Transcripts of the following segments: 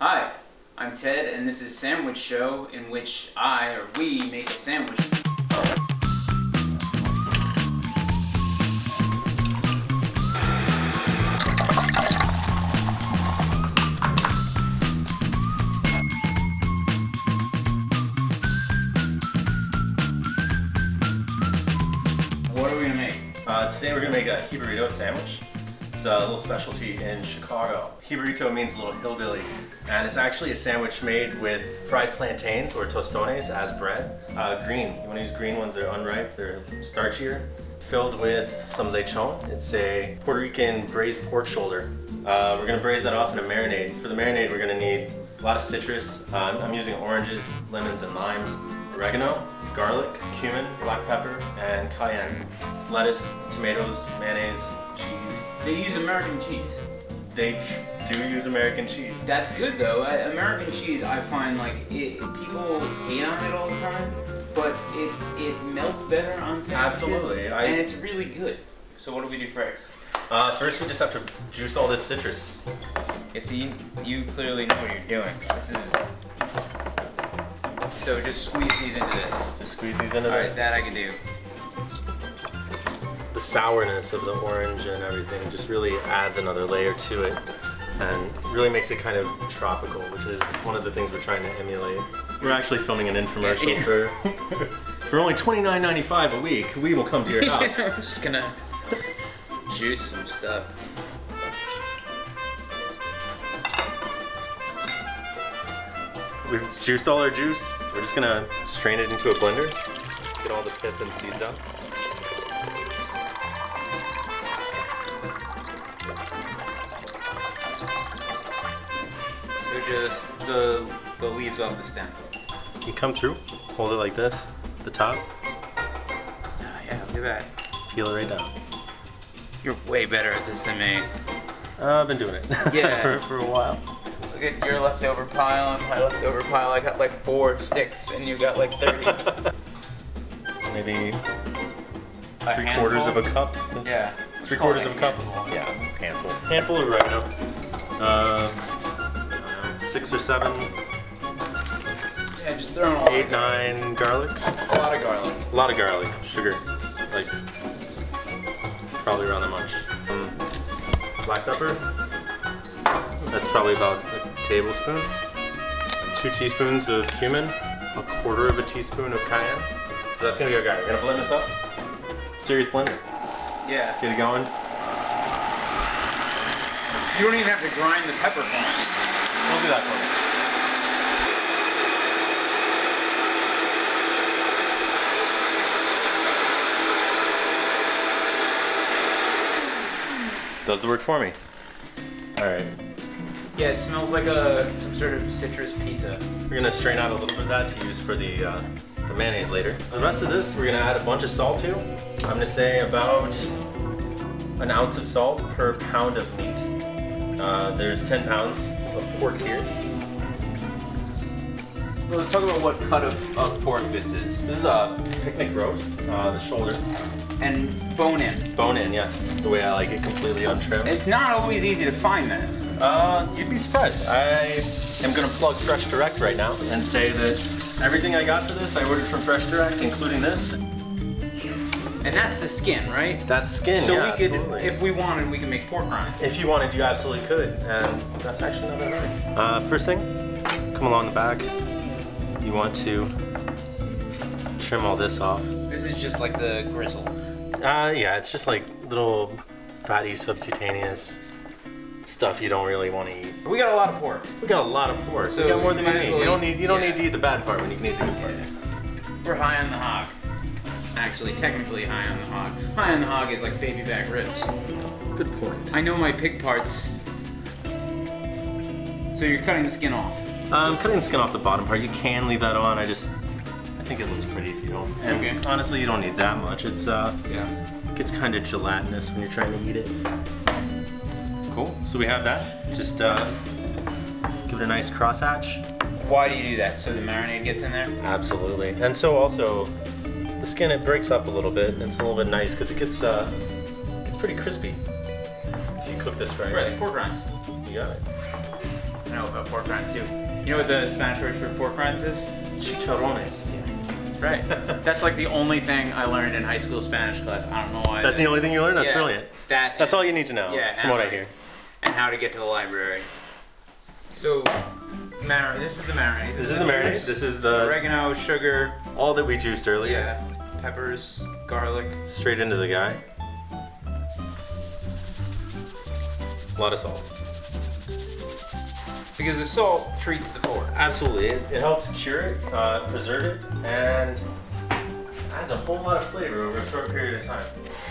Hi, I'm Ted, and this is Sandwich Show, in which we make a sandwich. What are we gonna make? Today we're gonna make a Jibarito sandwich. It's a little specialty in Chicago. Jibarito means little hillbilly, and it's actually a sandwich made with fried plantains or tostones as bread. Green. You want to use green ones. They're unripe. They're starchier. Filled with some lechon. It's a Puerto Rican braised pork shoulder. We're gonna braise that off in a marinade. For the marinade, we're gonna need a lot of citrus. I'm using oranges, lemons, and limes. Oregano, garlic, cumin, black pepper, and cayenne. Lettuce, tomatoes, mayonnaise, cheese. They use American cheese. They do use American cheese. That's good though. American cheese, I find like people hate on it all the time, but it melts better on sandwiches. Absolutely. And it's really good. So what do we do first? First we just have to juice all this citrus. Yeah, see, you clearly know what you're doing. This is... So just squeeze these into this. Just squeeze these into Alright, this. that I can do. The sourness of the orange and everything just really adds another layer to it and really makes it kind of tropical, which is one of the things we're trying to emulate. We're actually filming an infomercial for only $29.95 a week. We will come to your house. I'm just gonna juice some stuff. We've juiced all our juice. We're just gonna strain it into a blender, get all the pith and seeds out. So just the leaves off the stem. You come through, hold it like this, the top, Yeah, look at that. peel it right down. You're way better at this than me. I've been doing it Yeah. for a while. Look at your leftover pile and my leftover pile. I got like 4 sticks and you got like 30. Maybe A 3/4 of a cup. Yeah. 3/4 of a cup. Yeah, handful. Handful of oregano. 6 or 7, Yeah, just throw in 8, 9 garlics. a lot of garlic. A lot of garlic, sugar, like probably around that much. Black pepper. That's probably about a tablespoon. 2 teaspoons of cumin. 1/4 of a teaspoon of cayenne. So that's gonna go, guys. We're gonna blend this up. Serious blender. Yeah. Get it going. You don't even have to grind the pepper for me. Don't do that for me. Does the work for me. All right. Yeah, it smells like some sort of citrus pizza. We're gonna strain out a little bit of that to use for the mayonnaise later. The rest of this, we're gonna add a bunch of salt to. I'm gonna say about 1 ounce of salt per pound of meat. There's 10 pounds of pork here. Well, let's talk about what cut of pork this is. This is a picnic roast, the shoulder. And bone in. Bone in, yes. The way I like it, completely untrimmed. It's not always easy to find that. You'd be surprised. I am gonna plug Fresh Direct right now and say that everything I got for this, I ordered from Fresh Direct, including this. And that's the skin, right? That's skin, So yeah, we could, absolutely. if we wanted, we could make pork rinds. If you wanted, you absolutely could, and that's actually not that hard. First thing, come along the back. You want to trim all this off. This is just like the grizzle. Yeah, it's just like little fatty subcutaneous stuff you don't really want to eat. We got a lot of pork. We got a lot of pork. So we got more than you might as need. well You don't eat- need to eat the bad part when you can eat the good part. We're high on the hog. Actually, technically high on the hog. High on the hog is like baby back ribs. Good point. I know my pig parts. So you're cutting the skin off. I'm cutting the skin off the bottom part. You can leave that on. I think it looks pretty if you don't. And Okay. honestly, you don't need that much. It's Yeah. it gets kind of gelatinous when you're trying to eat it. Cool. So we have that. Just give it a nice crosshatch. Why do you do that? So the marinade gets in there? Absolutely. And so also, the skin, it breaks up a little bit, and it's a little bit nice because it gets pretty crispy if you cook this right. Right, like pork rinds. You got it. to know about pork rinds too. You know what the Spanish word for pork rinds is? Chicharrones. That's right. That's like the only thing I learned in high school Spanish class. I don't know why. That's the only thing you learned? That's brilliant. That's all you need to know, from what I hear. And how to get to the library. So, this is the marinade. This is the marinade. This is the oregano, sugar. All that we juiced earlier. Yeah. Peppers, garlic. Straight into the guy. A lot of salt. Because the salt treats the pork. Absolutely. It helps cure it, preserve it, and adds a whole lot of flavor over a short period of time.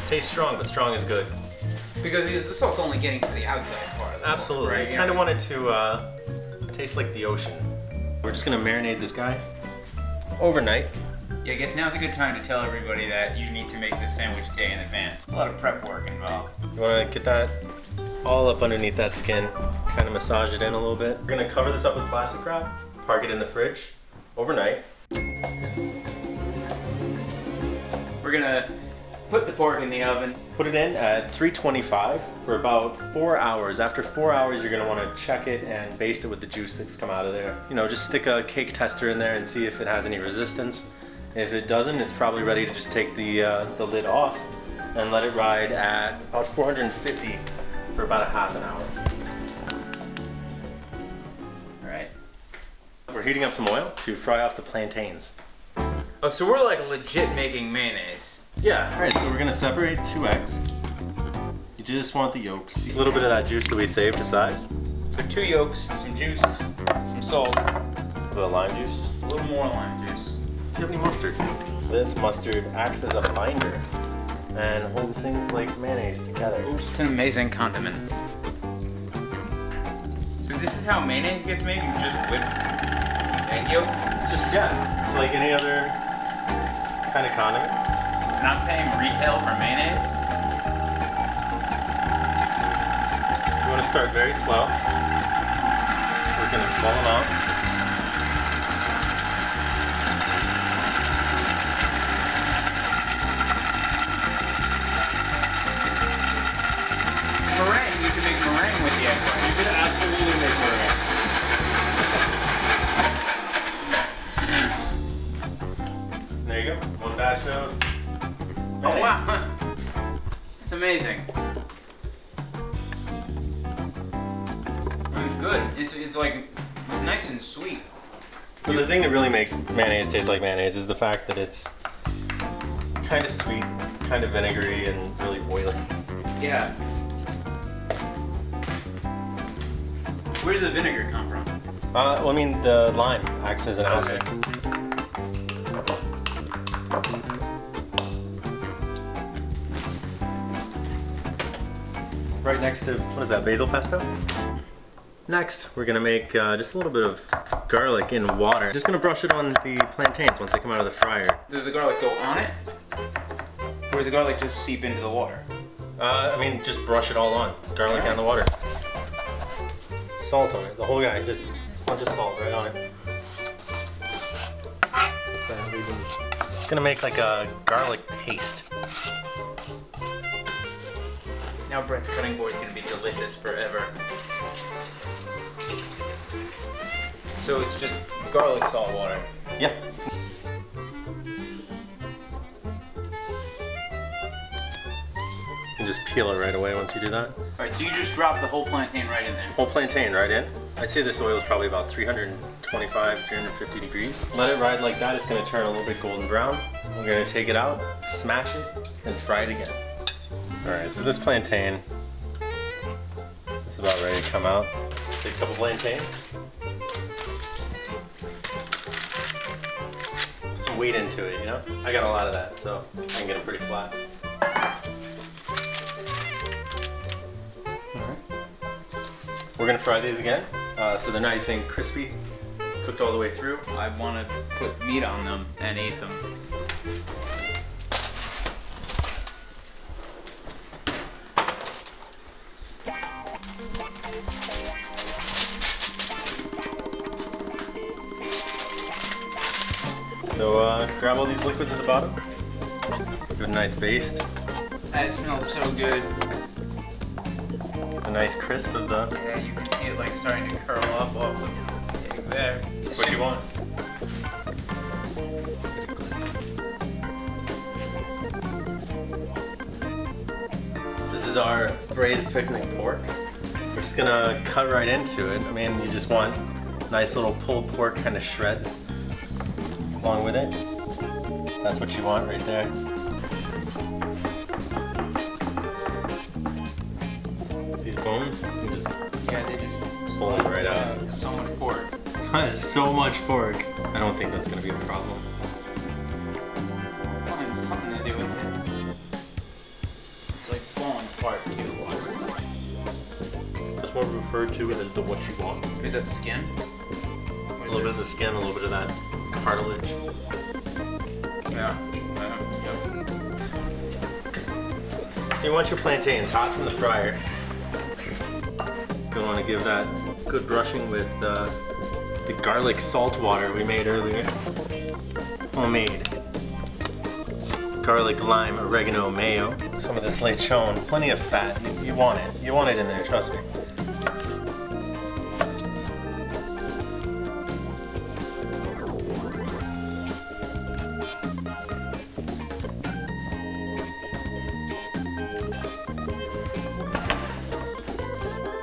Tastes strong, but strong is good. Because the salt's only getting to the outside part of the Absolutely. pork, right? You kind of want it to taste like the ocean. We're just going to marinate this guy overnight. Yeah, I guess now's a good time to tell everybody that you need to make this sandwich a day in advance. A lot of prep work involved. You want to get that all up underneath that skin, kind of massage it in a little bit. We're going to cover this up with plastic wrap, park it in the fridge overnight. We're going to put the pork in the oven. Put it in at 325 for about 4 hours. After 4 hours, you're going to want to check it and baste it with the juice that's come out of there. You know, just stick a cake tester in there and see if it has any resistance. If it doesn't, it's probably ready to just take the lid off and let it ride at about 450 for about a half an hour. All right. We're heating up some oil to fry off the plantains. Oh, so we're like legit making mayonnaise. Yeah, all right, so we're gonna separate 2 eggs. You just want the yolks. A little bit of that juice that we saved aside. So 2 yolks, some juice, some salt. A little lime juice. A little more lime juice. Do you have any mustard? This mustard acts as a binder and holds things like mayonnaise together. It's an amazing condiment. So this is how mayonnaise gets made? You just whip egg yolk? It's just, yeah, it's like any other kind of condiment. Not paying retail for mayonnaise? You want to start very slow. Work in a small amount. Meringue, you can make meringue with the egg white. You can absolutely make meringue. There you go. 1 batch of mayonnaise. Oh wow! It's amazing. It's good. It's like nice and sweet. But the thing that really makes mayonnaise taste like mayonnaise is the fact that it's kind of sweet, kind of vinegary, and really oily. Yeah. Where does the vinegar come from? Well, I mean, the lime acts as an acid. Right next to, what is that, basil pesto? Next, we're gonna make just a little bit of garlic in water. Just gonna brush it on the plantains once they come out of the fryer. Does the garlic go on it? Or does the garlic just seep into the water? I mean, just brush it all on. Garlic and the water. Salt on it, the whole guy, just not just salt, right on it. It's gonna make like a garlic paste. Now Brett's cutting board is gonna be delicious forever. So it's just garlic, salt, water. Yep. You just peel it right away once you do that. Alright, so you just drop the whole plantain right in there. Whole plantain right in. I'd say this oil is probably about 325, 350 degrees. Let it ride like that. It's going to turn a little bit golden brown. We're going to take it out, smash it, and fry it again. Alright, so this plantain is about ready to come out. Take a couple plantains. Put some weight into it, you know? I got a lot of that, so I can get them pretty flat. We're gonna fry these again, so they're nice and crispy, cooked all the way through. I want to put meat on them and eat them. So grab all these liquids at the bottom, give it a nice baste. That smells so good. Get the nice crisp of the... Yeah, you can see it like starting to curl up off the egg there. That's what you want. This is our braised picnic pork. We're just gonna cut right into it. I mean, you just want nice little pulled pork kind of shreds along with it. That's what you want right there. These bones, you just Yeah, they just pull them right out. It's so much pork. That's so much pork. I don't think that's gonna be a problem. Find something to do with it. It's like falling apart too. That's what we refer to it as the what you want. Is that the skin? A little bit of the skin, a little bit of that cartilage. Yeah. Yep. So you want your plantains hot from the fryer. You want to give that good brushing with the garlic salt water we made earlier. Homemade garlic, lime, oregano, mayo. Some of this lechon, plenty of fat. You want it. You want it in there, trust me.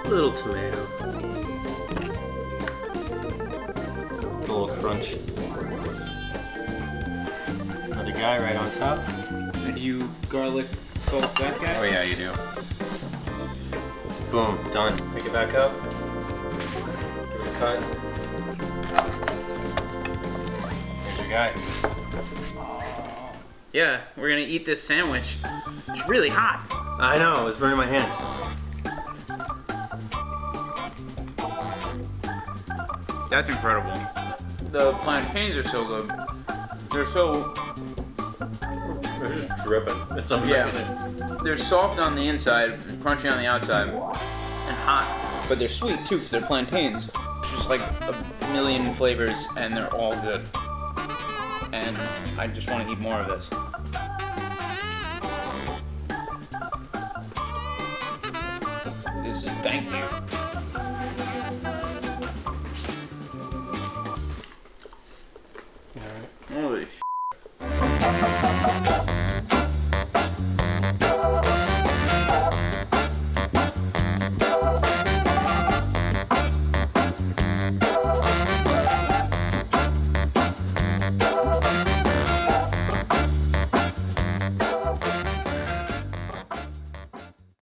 Little tomato. A little crunch. Another guy right on top. And you garlic salt that guy? Oh yeah, you do. Boom, done. Pick it back up. Give it a cut. Here's your guy. Yeah, we're gonna eat this sandwich. It's really hot. I know, it's burning my hands. That's incredible. The plantains are so good. They're so... It's just dripping. It's amazing. Yeah. They're soft on the inside, crunchy on the outside, and hot. But they're sweet too, because they're plantains. It's just like a million flavors, and they're all good. And I just want to eat more of this. This is thank you.